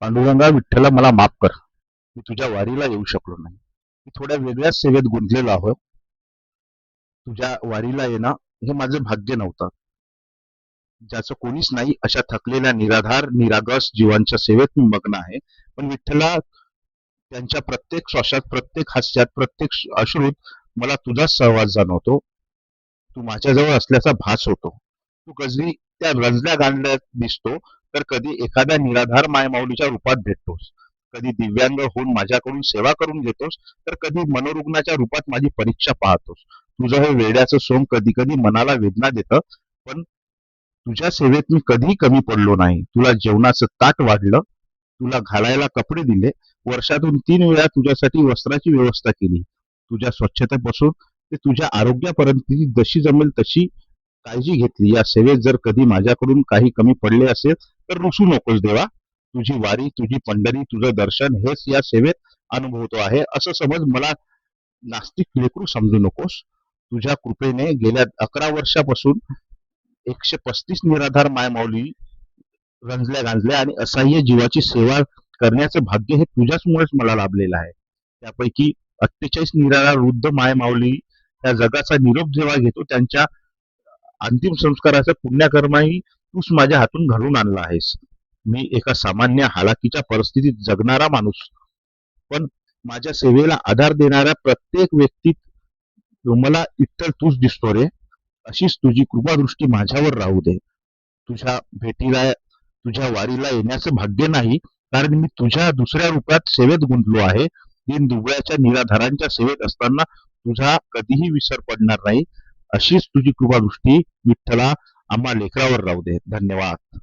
पांडुरंगा विठ्ठला मला माफ कर. मी तुझ्या वारीला येऊ शकलो नाही. मी थोड्या वेगळ्याच सेवेत गुंतलेलो आहोत. तुझ्या वारीला येणं हे माझं भाग्य नव्हतं. ज्याचं कोणीच नाही अशा थकलेल्या निराधार निरागस जीवांच्या सेवेत मी मग्न आहे. पण विठ्ठला, त्यांच्या प्रत्येक श्वासात, प्रत्येक हास्यात, प्रत्येक अश्रूत मला तुझाच सहवास जाणवतो. तू माझ्याजवळ असल्याचा भास होतो. तू कधी त्या रंजल्या गांडल्यात दिसतो, तर कधी एखाद्या निराधार मायमाऊलीच्या रूपात भेटतोस. कधी दिव्यांग होऊन माझ्याकडून सेवा करून घेतोस, तर कधी मनोरुग्णाच्या रूपात माझी परीक्षा पाहतोस. तुझं हे वेड्याचं सोंग कधी कधी मनाला वेदना देतं, पण तुझ्या सेवेत मी कधीही कमी पडलो नाही. तुला जेवणाचं ताट वाढलं, तुला घालायला कपडे दिले, वर्षातून 3 वेळा तुझ्यासाठी वस्त्राची व्यवस्था केली. तुझ्या स्वच्छतेपासून ते तुझ्या आरोग्यापर्यंत जशी जमेल तशी काळजी घेतली. या सेवेत जर कधी माझ्याकडून काही कमी पडले असेल तर रुसू नकोस देवा. तुझी वारी, तुझी पंढरी, तुझं दर्शन हेच या सेवेत अनुभवतो आहे असं समज. मला नास्तिक लेकरू समजू नकोस. तुझ्या कृपेने गेल्या 11 वर्षापासून 135 निराधार मायमाऊली, रंजल्या गांजल्या आणि असहाय्य जीवाची सेवा करण्याचं भाग्य हे तुझ्याचमुळेच मला लाभलेलं आहे. त्यापैकी 48 निराधार वृद्ध मायमाऊली त्या जगाचा निरोप जेव्हा घेतो, त्यांच्या अंतिम संस्काराचं पुण्यकर्मही तूच माझ्या हातून घडवून आणलं आहेस. मी एका सामान्य हालाकीच्या परिस्थितीत जगणारा माणूस, पण माझ्या सेवेला आधार देणाऱ्या प्रत्येक व्यक्तीत मला विठ्ठल तूच दिसतो रे. अशीच तुझी कृपादृष्टी माझ्यावर राहू दे. तुझ्या भेटीला, तुझ्या वारीला येण्याचं भाग्य नाही, कारण मी तुझ्या दुसऱ्या रूपात सेवेत गुंतलो आहे. दिन दुबळ्याच्या निराधारांच्या सेवेत असताना तुझा कधीही विसर पडणार नाही. अशीच तुझी कृपादृष्टी विठ्ठला आम्हा लेकरावर राहू दे. धन्यवाद.